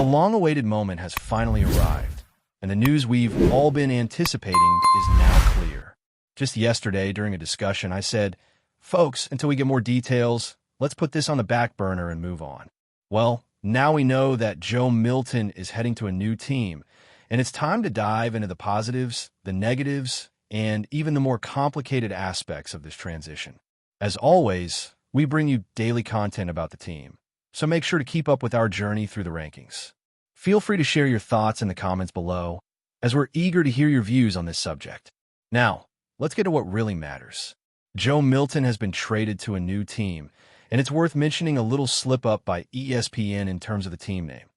The long-awaited moment has finally arrived, and the news we've all been anticipating is now clear. Just yesterday, during a discussion, I said, "Folks, until we get more details, let's put this on the back burner and move on." Well, now we know that Joe Milton is heading to a new team, and it's time to dive into the positives, the negatives, and even the more complicated aspects of this transition. As always, we bring you daily content about the team, so make sure to keep up with our journey through the rankings. Feel free to share your thoughts in the comments below, as we're eager to hear your views on this subject. Now, let's get to what really matters. Joe Milton has been traded to a new team, and it's worth mentioning a little slip-up by ESPN in terms of the team name.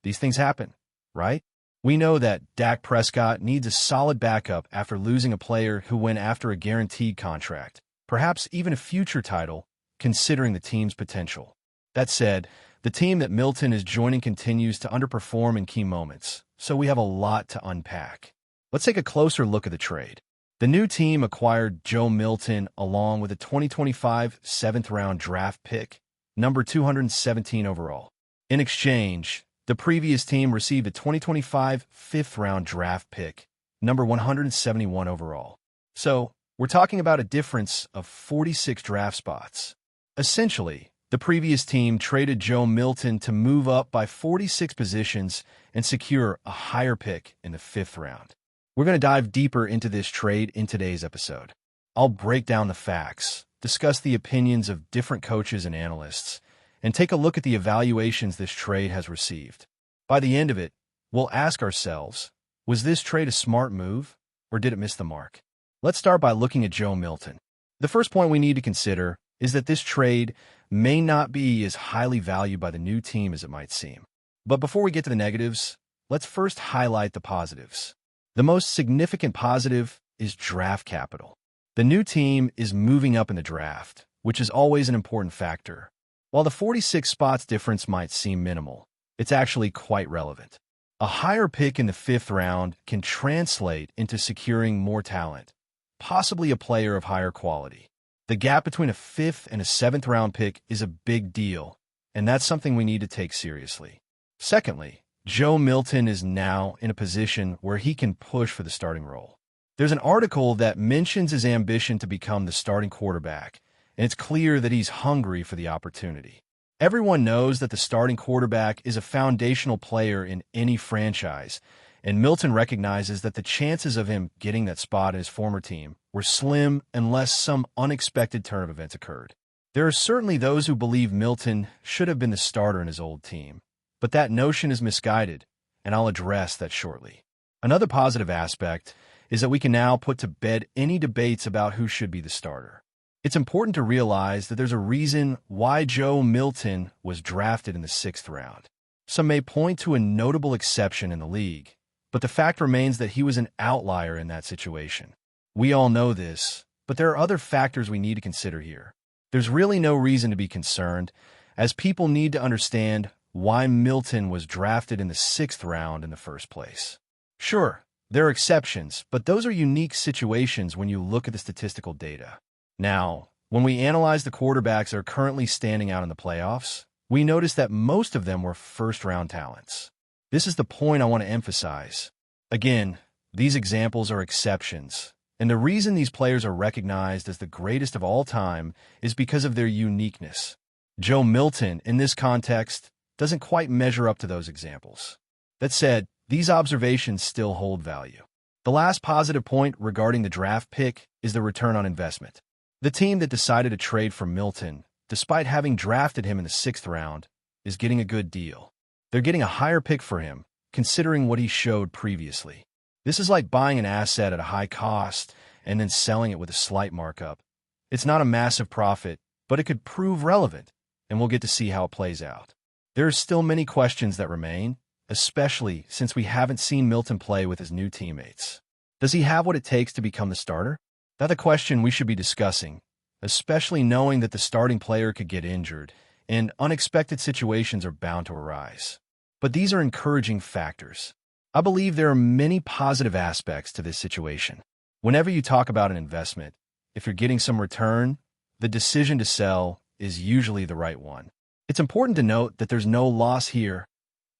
These things happen, right? We know that Dak Prescott needs a solid backup after losing a player who went after a guaranteed contract, perhaps even a future title, considering the team's potential. That said, the team that Milton is joining continues to underperform in key moments, so we have a lot to unpack. Let's take a closer look at the trade. The new team acquired Joe Milton along with a 2025 7th-round draft pick, number 217 overall. In exchange, the previous team received a 2025 5th-round draft pick, number 171 overall. So, we're talking about a difference of 46 draft spots. Essentially, the previous team traded Joe Milton to move up by 46 positions and secure a higher pick in the 5th round. We're going to dive deeper into this trade in today's episode. I'll break down the facts, discuss the opinions of different coaches and analysts, and take a look at the evaluations this trade has received. By the end of it, we'll ask ourselves, was this trade a smart move, or did it miss the mark? Let's start by looking at Joe Milton. The first point we need to consider is that this trade may not be as highly valued by the new team as it might seem. But before we get to the negatives, let's first highlight the positives. The most significant positive is draft capital. The new team is moving up in the draft, which is always an important factor. While the 46 spots difference might seem minimal, it's actually quite relevant. A higher pick in the 5th round can translate into securing more talent, possibly a player of higher quality. The gap between a 5th and a 7th round pick is a big deal, and that's something we need to take seriously. Secondly, Joe Milton is now in a position where he can push for the starting role. There's an article that mentions his ambition to become the starting quarterback, and it's clear that he's hungry for the opportunity. Everyone knows that the starting quarterback is a foundational player in any franchise, and Milton recognizes that the chances of him getting that spot in his former team were slim unless some unexpected turn of events occurred. There are certainly those who believe Milton should have been the starter in his old team, but that notion is misguided, and I'll address that shortly. Another positive aspect is that we can now put to bed any debates about who should be the starter. It's important to realize that there's a reason why Joe Milton was drafted in the 6th round. Some may point to a notable exception in the league, but the fact remains that he was an outlier in that situation. We all know this, but there are other factors we need to consider here. There's really no reason to be concerned, as people need to understand why Milton was drafted in the 6th round in the first place. Sure, there are exceptions, but those are unique situations when you look at the statistical data. Now, when we analyze the quarterbacks that are currently standing out in the playoffs, we notice that most of them were first-round talents. This is the point I want to emphasize. Again, these examples are exceptions, and the reason these players are recognized as the greatest of all time is because of their uniqueness. Joe Milton, in this context, doesn't quite measure up to those examples. That said, these observations still hold value. The last positive point regarding the draft pick is the return on investment. The team that decided to trade for Milton, despite having drafted him in the 6th round, is getting a good deal. They're getting a higher pick for him, considering what he showed previously. This is like buying an asset at a high cost and then selling it with a slight markup. It's not a massive profit, but it could prove relevant, and we'll get to see how it plays out. There are still many questions that remain, especially since we haven't seen Milton play with his new teammates. Does he have what it takes to become the starter? That's a question we should be discussing, especially knowing that the starting player could get injured, and unexpected situations are bound to arise. But these are encouraging factors. I believe there are many positive aspects to this situation. Whenever you talk about an investment, if you're getting some return, the decision to sell is usually the right one. It's important to note that there's no loss here.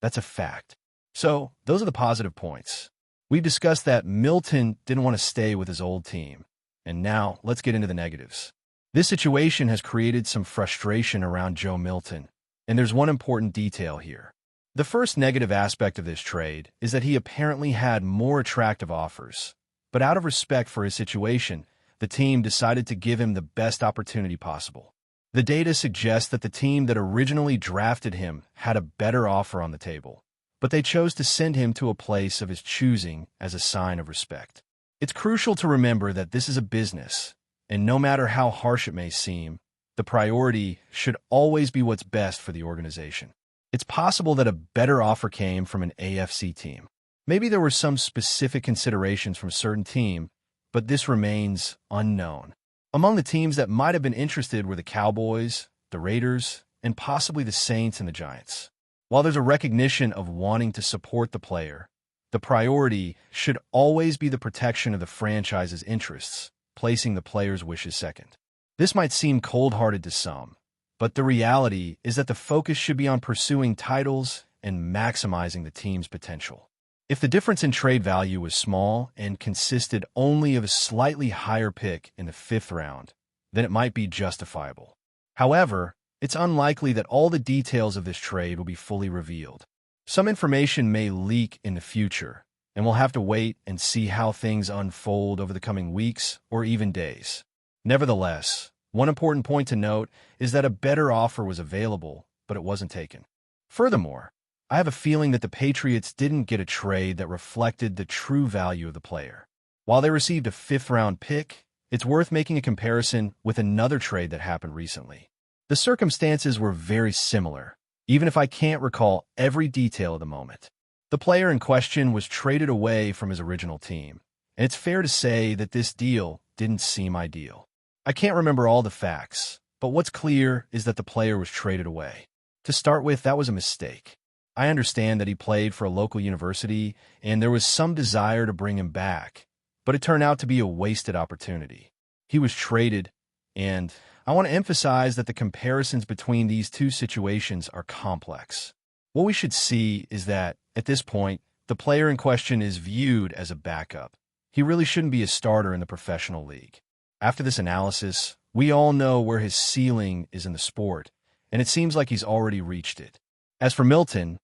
That's a fact. So, those are the positive points. We've discussed that Milton didn't want to stay with his old team. And now, let's get into the negatives. This situation has created some frustration around Joe Milton, and there's one important detail here. The first negative aspect of this trade is that he apparently had more attractive offers, but out of respect for his situation, the team decided to give him the best opportunity possible. The data suggests that the team that originally drafted him had a better offer on the table, but they chose to send him to a place of his choosing as a sign of respect. It's crucial to remember that this is a business, and no matter how harsh it may seem, the priority should always be what's best for the organization. It's possible that a better offer came from an AFC team. Maybe there were some specific considerations from a certain team, but this remains unknown. Among the teams that might have been interested were the Cowboys, the Raiders, and possibly the Saints and the Giants. While there's a recognition of wanting to support the player, the priority should always be the protection of the franchise's interests, placing the player's wishes second. This might seem cold-hearted to some, but the reality is that the focus should be on pursuing titles and maximizing the team's potential. If the difference in trade value was small and consisted only of a slightly higher pick in the 5th round, then it might be justifiable. However, it's unlikely that all the details of this trade will be fully revealed. Some information may leak in the future, and we'll have to wait and see how things unfold over the coming weeks or even days. Nevertheless, one important point to note is that a better offer was available, but it wasn't taken. Furthermore, I have a feeling that the Patriots didn't get a trade that reflected the true value of the player. While they received a 5th-round pick, it's worth making a comparison with another trade that happened recently. The circumstances were very similar, even if I can't recall every detail of the moment. The player in question was traded away from his original team, and it's fair to say that this deal didn't seem ideal. I can't remember all the facts, but what's clear is that the player was traded away. To start with, that was a mistake. I understand that he played for a local university, and there was some desire to bring him back, but it turned out to be a wasted opportunity. He was traded, and I want to emphasize that the comparisons between these two situations are complex. What we should see is that, at this point, the player in question is viewed as a backup. He really shouldn't be a starter in the professional league. After this analysis, we all know where his ceiling is in the sport, and it seems like he's already reached it. As for Milton,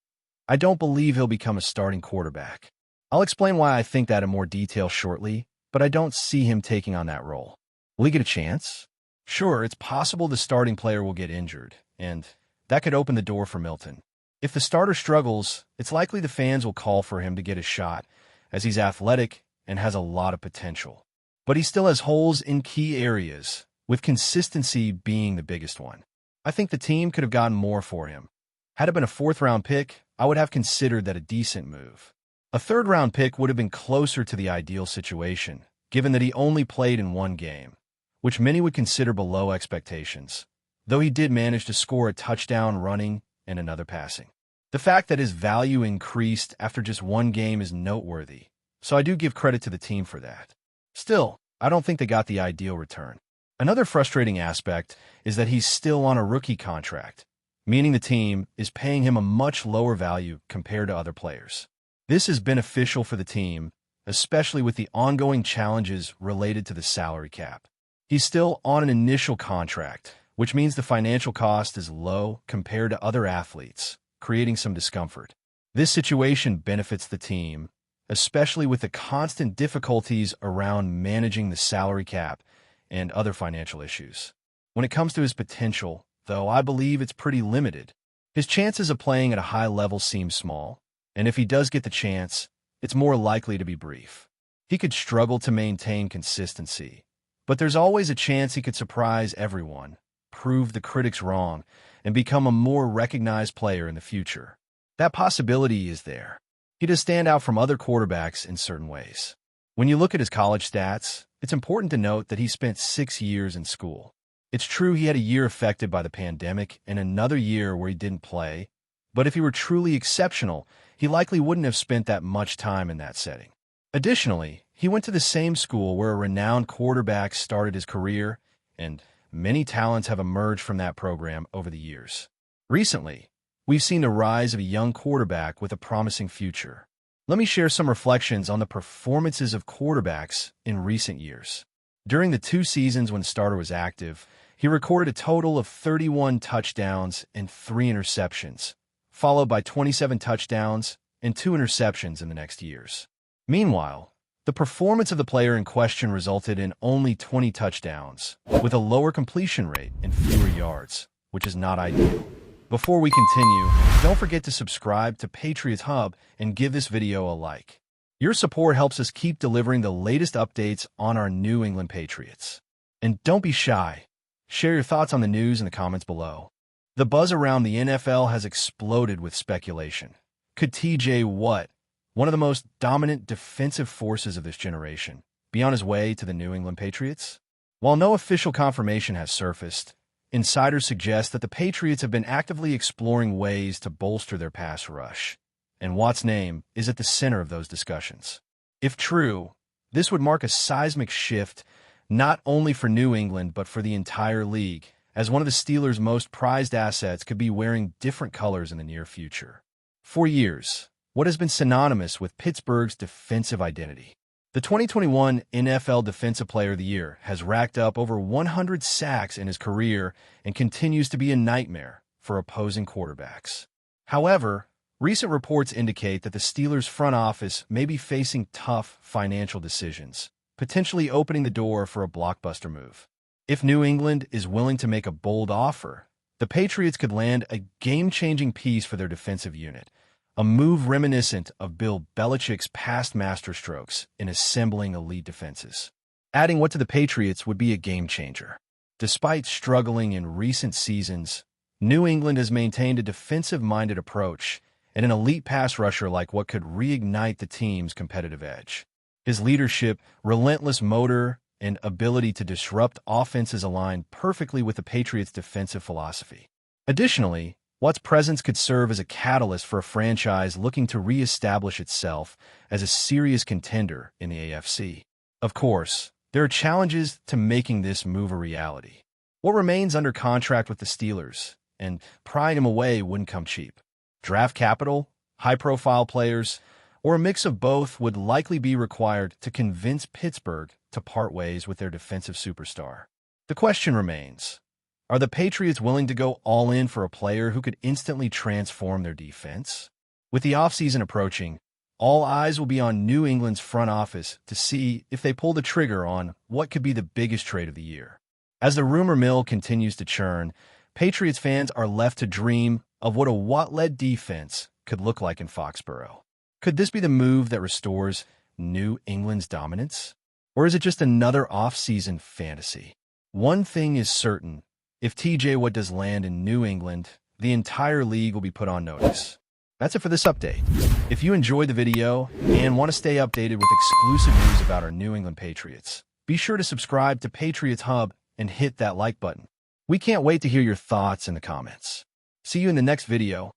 I don't believe he'll become a starting quarterback. I'll explain why I think that in more detail shortly, but I don't see him taking on that role. Will he get a chance? Sure, it's possible the starting player will get injured, and that could open the door for Milton. If the starter struggles, it's likely the fans will call for him to get a shot, as he's athletic and has a lot of potential. But he still has holes in key areas, with consistency being the biggest one. I think the team could have gotten more for him. Had it been a 4th-round pick, I would have considered that a decent move. A 3rd-round pick would have been closer to the ideal situation, given that he only played in one game, which many would consider below expectations, though he did manage to score a touchdown running and another passing. The fact that his value increased after just one game is noteworthy, so I do give credit to the team for that. Still, I don't think they got the ideal return. Another frustrating aspect is that he's still on a rookie contract, meaning the team is paying him a much lower value compared to other players. This is beneficial for the team, especially with the ongoing challenges related to the salary cap. He's still on an initial contract, which means the financial cost is low compared to other athletes, creating some discomfort. This situation benefits the team, especially with the constant difficulties around managing the salary cap and other financial issues. When it comes to his potential, though, I believe it's pretty limited. His chances of playing at a high level seem small, and if he does get the chance, it's more likely to be brief. He could struggle to maintain consistency, but there's always a chance he could surprise everyone, prove the critics wrong, and become a more recognized player in the future. That possibility is there. He does stand out from other quarterbacks in certain ways. When you look at his college stats, it's important to note that he spent 6 years in school. It's true he had a year affected by the pandemic and another year where he didn't play, but if he were truly exceptional, he likely wouldn't have spent that much time in that setting. Additionally, he went to the same school where a renowned quarterback started his career, and many talents have emerged from that program over the years. Recently, we've seen the rise of a young quarterback with a promising future. Let me share some reflections on the performances of quarterbacks in recent years. During the 2 seasons when Starter was active, he recorded a total of 31 touchdowns and 3 interceptions, followed by 27 touchdowns and 2 interceptions in the next years. Meanwhile, the performance of the player in question resulted in only 20 touchdowns, with a lower completion rate and fewer yards, which is not ideal. Before we continue, don't forget to subscribe to Patriots Hub and give this video a like. Your support helps us keep delivering the latest updates on our New England Patriots. And don't be shy. Share your thoughts on the news in the comments below. The buzz around the NFL has exploded with speculation. Could TJ Watt, one of the most dominant defensive forces of this generation, be on his way to the New England Patriots? While no official confirmation has surfaced, insiders suggest that the Patriots have been actively exploring ways to bolster their pass rush, and Watt's name is at the center of those discussions. If true, this would mark a seismic shift not only for New England but for the entire league, as one of the Steelers' most prized assets could be wearing different colors in the near future. For years, what has been synonymous with Pittsburgh's defensive identity. The 2021 NFL Defensive Player of the Year has racked up over 100 sacks in his career and continues to be a nightmare for opposing quarterbacks. However, recent reports indicate that the Steelers' front office may be facing tough financial decisions, potentially opening the door for a blockbuster move. If New England is willing to make a bold offer, the Patriots could land a game-changing piece for their defensive unit, a move reminiscent of Bill Belichick's past masterstrokes in assembling elite defenses. Adding what to the Patriots would be a game-changer. Despite struggling in recent seasons, New England has maintained a defensive-minded approach and an elite pass rusher like what could reignite the team's competitive edge. His leadership, relentless motor, and ability to disrupt offenses align perfectly with the Patriots' defensive philosophy. Additionally, Watt's presence could serve as a catalyst for a franchise looking to reestablish itself as a serious contender in the AFC. Of course, there are challenges to making this move a reality. Watt remains under contract with the Steelers, and prying him away wouldn't come cheap. Draft capital, high-profile players, or a mix of both would likely be required to convince Pittsburgh to part ways with their defensive superstar. The question remains, are the Patriots willing to go all in for a player who could instantly transform their defense? With the offseason approaching, all eyes will be on New England's front office to see if they pull the trigger on what could be the biggest trade of the year. As the rumor mill continues to churn, Patriots fans are left to dream of what a Watt-led defense could look like in Foxborough. Could this be the move that restores New England's dominance? Or is it just another off-season fantasy? One thing is certain. If TJ Watt does land in New England, the entire league will be put on notice. That's it for this update. If you enjoyed the video and want to stay updated with exclusive news about our New England Patriots, be sure to subscribe to Patriots Hub and hit that like button. We can't wait to hear your thoughts in the comments. See you in the next video.